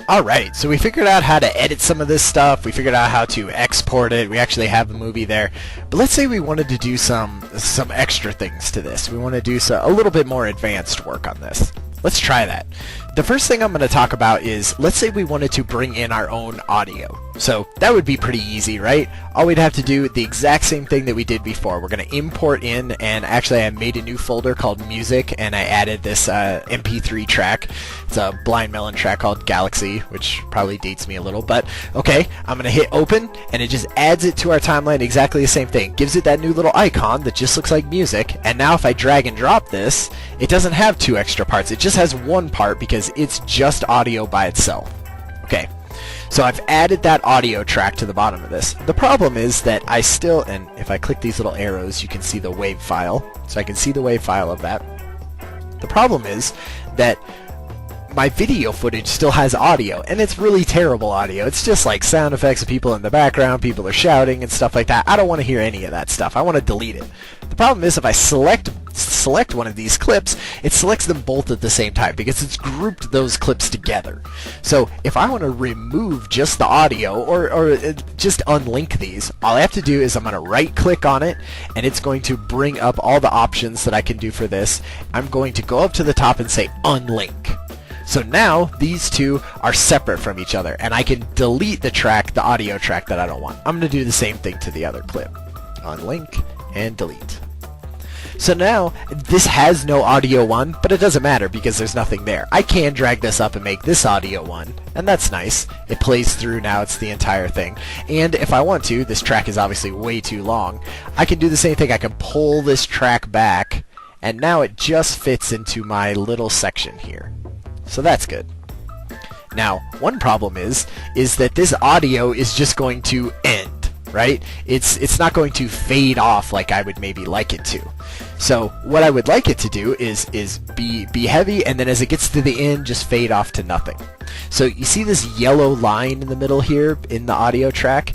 Alright, so we figured out how to edit some of this stuff, we figured out how to export it, we actually have the movie there, but let's say we wanted to do some extra things to this. We want to do a little bit more advanced work on this. Let's try that. The first thing I'm going to talk about is, let's say we wanted to bring in our own audio. So that would be pretty easy, right? All we'd have to do the exact same thing that we did before. We're going to import in, and actually I made a new folder called Music, and I added this MP3 track. It's a Blind Melon track called Galaxy, which probably dates me a little, but okay. I'm going to hit open, and it just adds it to our timeline, exactly the same thing. Gives it that new little icon that just looks like music, and now if I drag and drop this, it doesn't have two extra parts. It just has one part because it's just audio by itself. Okay. So I've added that audio track to the bottom of this. The problem is that I still, and if I click these little arrows, you can see the WAV file. So I can see the WAV file of that. The problem is that my video footage still has audio, and it's really terrible audio. It's just like sound effects of people in the background, people are shouting and stuff like that. I don't want to hear any of that stuff. I want to delete it. The problem is if I select one of these clips, it selects them both at the same time because it's grouped those clips together. So if I want to remove just the audio or just unlink these, all I have to do is I'm going to right click on it, and it's going to bring up all the options that I can do for this. I'm going to go up to the top and say unlink. So now these two are separate from each other, and I can delete the audio track that I don't want. I'm going to do the same thing to the other clip. Unlink and delete. So now this has no audio one, but it doesn't matter because there's nothing there. I can drag this up and make this audio one, and that's nice. It plays through now, it's the entire thing. And if I want to, this track is obviously way too long, I can do the same thing. I can pull this track back, and now it just fits into my little section here. So that's good. Now, one problem is that this audio is just going to end, right? It's not going to fade off like I would maybe like it to. So what I would like it to do is be heavy, and then as it gets to the end, just fade off to nothing. So you see this yellow line in the middle here in the audio track?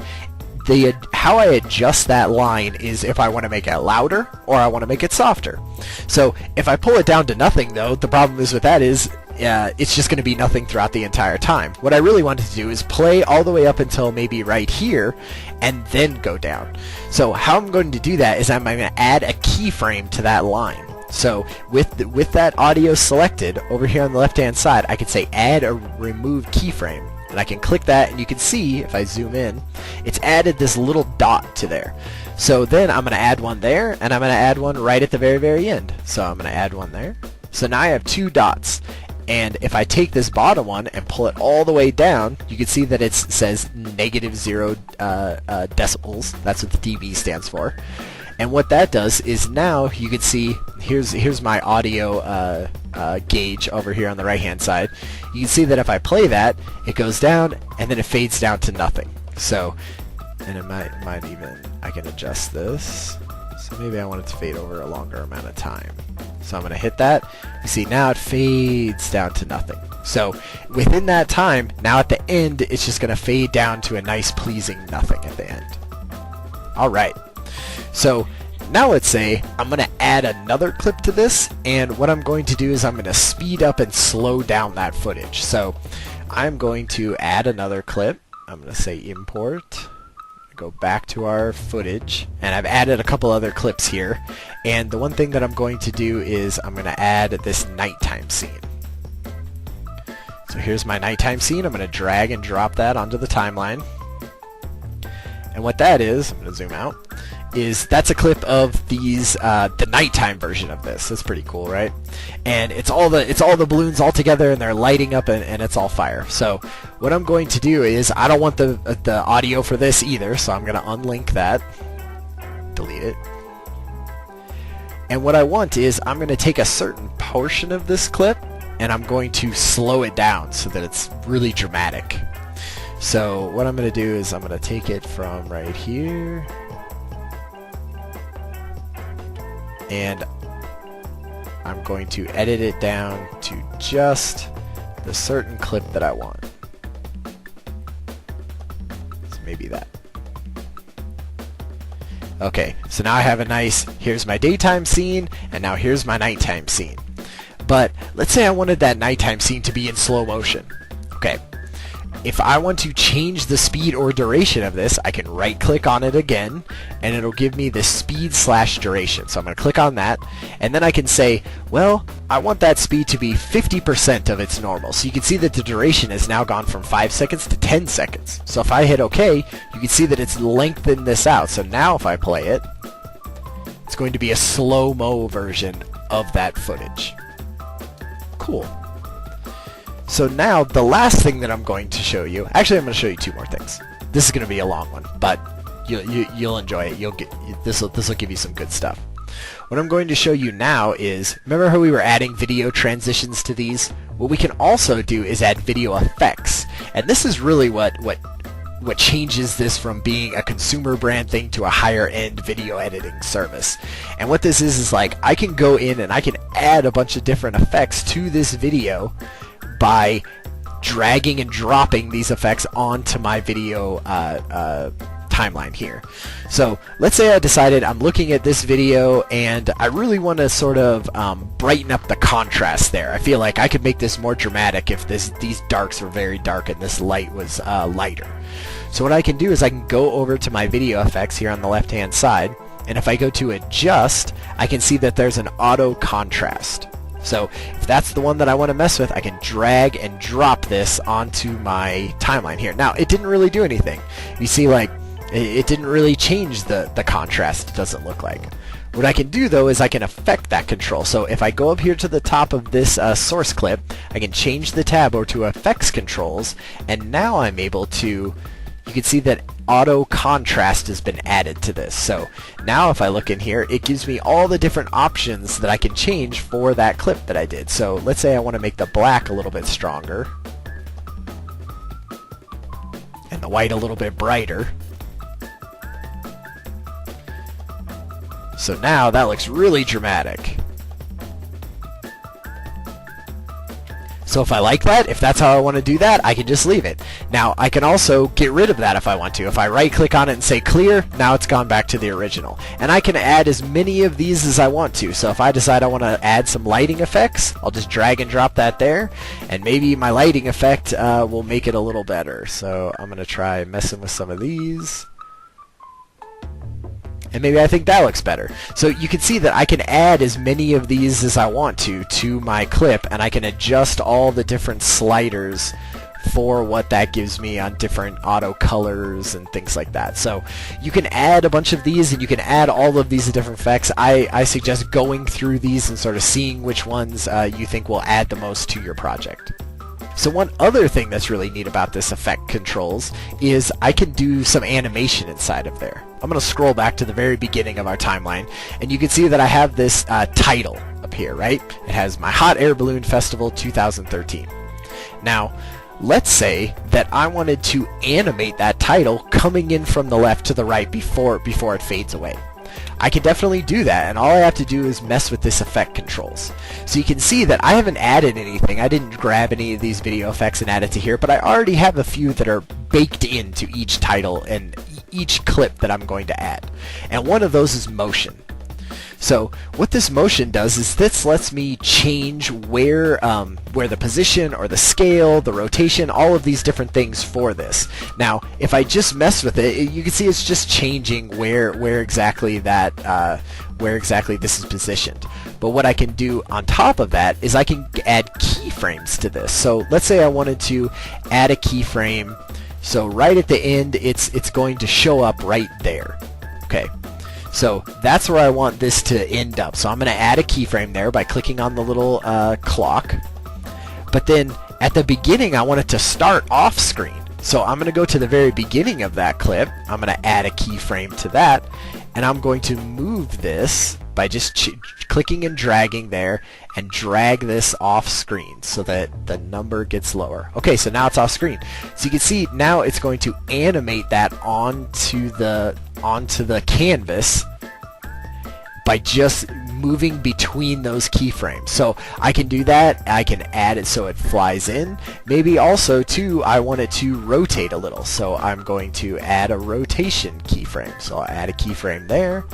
How I adjust that line is if I want to make it louder or I want to make it softer. So if I pull it down to nothing, though, the problem is with that is it's just going to be nothing throughout the entire time. What I really wanted to do is play all the way up until maybe right here and then go down. So how I'm going to do that is I'm going to add a keyframe to that line. So with that audio selected over here on the left hand side, I can say add a remove keyframe. And I can click that, and you can see, if I zoom in, it's added this little dot to there. So then I'm going to add one there, and I'm going to add one right at the very, very end. So I'm going to add one there. So now I have two dots. And if I take this bottom one and pull it all the way down, you can see that it says -0 decibels. That's what the dB stands for. And what that does is now you can see, here's my audio gauge over here on the right hand side. You can see that if I play that, it goes down and then it fades down to nothing. So, and it might even, I can adjust this. So maybe I want it to fade over a longer amount of time. So I'm going to hit that. You see now it fades down to nothing. So within that time, now at the end, it's just going to fade down to a nice pleasing nothing at the end. Alright. So now let's say I'm going to add another clip to this, and what I'm going to do is I'm going to speed up and slow down that footage. So I'm going to add another clip. I'm going to say import, go back to our footage, and I've added a couple other clips here. And the one thing that I'm going to do is I'm going to add this nighttime scene. So here's my nighttime scene. I'm going to drag and drop that onto the timeline. And what that is, I'm going to zoom out, is that's a clip of these the nighttime version of this. That's pretty cool, right? And it's all the balloons all together, and they're lighting up, and it's all fire. So what I'm going to do is I don't want the audio for this either, so I'm going to unlink that, delete it. And what I want is I'm going to take a certain portion of this clip, and I'm going to slow it down so that it's really dramatic. So what I'm going to do is I'm going to take it from right here, and I'm going to edit it down to just the certain clip that I want. So maybe that. Okay, so now I have a nice, here's my daytime scene, and now here's my nighttime scene. But let's say I wanted that nighttime scene to be in slow motion. Okay, if I want to change the speed or duration of this, I can right click on it again and it'll give me the speed / duration. So I'm going to click on that, and then I can say, well, I want that speed to be 50% of its normal. So you can see that the duration has now gone from 5 seconds to 10 seconds. So if I hit OK, you can see that it's lengthened this out. So now if I play it, it's going to be a slow-mo version of that footage. Cool. So now the last thing that I'm going to show you, actually I'm going to show you 2 more things. This is going to be a long one, but you'll enjoy it. This will give you some good stuff. What I'm going to show you now is, remember how we were adding video transitions to these? What we can also do is add video effects, and this is really what changes this from being a consumer brand thing to a higher end video editing service. And what this is like, I can go in and I can add a bunch of different effects to this video by dragging and dropping these effects onto my video timeline here. So let's say I decided I'm looking at this video and I really want to sort of brighten up the contrast there. I feel like I could make this more dramatic if these darks were very dark and this light was lighter. So what I can do is I can go over to my video effects here on the left hand side, and if I go to adjust, I can see that there's an auto contrast. So if that's the one that I want to mess with, I can drag and drop this onto my timeline here. Now, it didn't really do anything. You see, like, it didn't really change the contrast, it doesn't look like. What I can do, though, is I can affect that control. So if I go up here to the top of this source clip, I can change the tab over to Effects Controls, and now I'm able to, you can see that auto contrast has been added to this. So now if I look in here, it gives me all the different options that I can change for that clip that I did. So let's say I want to make the black a little bit stronger and the white a little bit brighter. So now that looks really dramatic. So if I like that, if that's how I want to do that, I can just leave it. Now, I can also get rid of that if I want to. If I right-click on it and say clear, now it's gone back to the original. And I can add as many of these as I want to. So if I decide I want to add some lighting effects, I'll just drag and drop that there, and maybe my lighting effect will make it a little better. So I'm going to try messing with some of these. And maybe I think that looks better. So you can see that I can add as many of these as I want to my clip, and I can adjust all the different sliders for what that gives me on different auto colors and things like that. So you can add a bunch of these, and you can add all of these different effects. I suggest going through these and sort of seeing which ones you think will add the most to your project. So one other thing that's really neat about this effect controls is I can do some animation inside of there. I'm going to scroll back to the very beginning of our timeline, and you can see that I have this title up here, right? It has my Hot Air Balloon Festival 2013. Now, let's say that I wanted to animate that title coming in from the left to the right before it fades away. I can definitely do that, and all I have to do is mess with this effect controls. So you can see that I haven't added anything. I didn't grab any of these video effects and add it to here, but I already have a few that are baked into each title and each clip that I'm going to add. And one of those is motion. So what this motion does is this lets me change where the position or the scale, the rotation, all of these different things for this. Now, if I just mess with it, you can see it's just changing where exactly this is positioned. But what I can do on top of that is I can add keyframes to this. So let's say I wanted to add a keyframe. So right at the end, it's going to show up right there. Okay. So that's where I want this to end up. So I'm going to add a keyframe there by clicking on the little clock. But then at the beginning, I want it to start off screen. So I'm going to go to the very beginning of that clip. I'm going to add a keyframe to that. And I'm going to move this by just clicking and dragging there and drag this off screen so that the number gets lower. Okay, so now it's off screen. So you can see now it's going to animate that onto the canvas by just moving between those keyframes. So I can do that. I can add it so it flies in. Maybe also too I want it to rotate a little. So I'm going to add a rotation keyframe. So I'll add a keyframe there.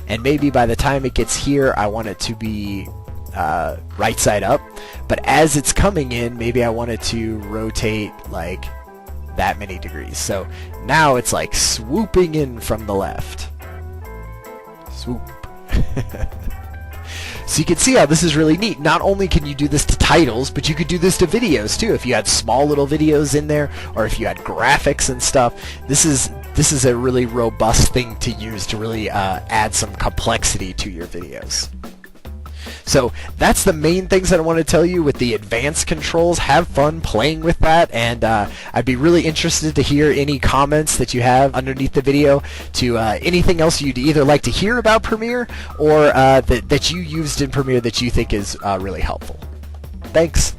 And maybe by the time it gets here, I want it to be right side up. But as it's coming in, maybe I want it to rotate like that many degrees. So now it's like swooping in from the left. Swoop. So you can see how this is really neat. Not only can you do this to titles, but you could do this to videos too. If you had small little videos in there, or if you had graphics and stuff, this is a really robust thing to use to really add some complexity to your videos. So that's the main things that I want to tell you with the advanced controls. Have fun playing with that, and I'd be really interested to hear any comments that you have underneath the video to anything else you'd either like to hear about Premiere or that you used in Premiere that you think is really helpful. Thanks.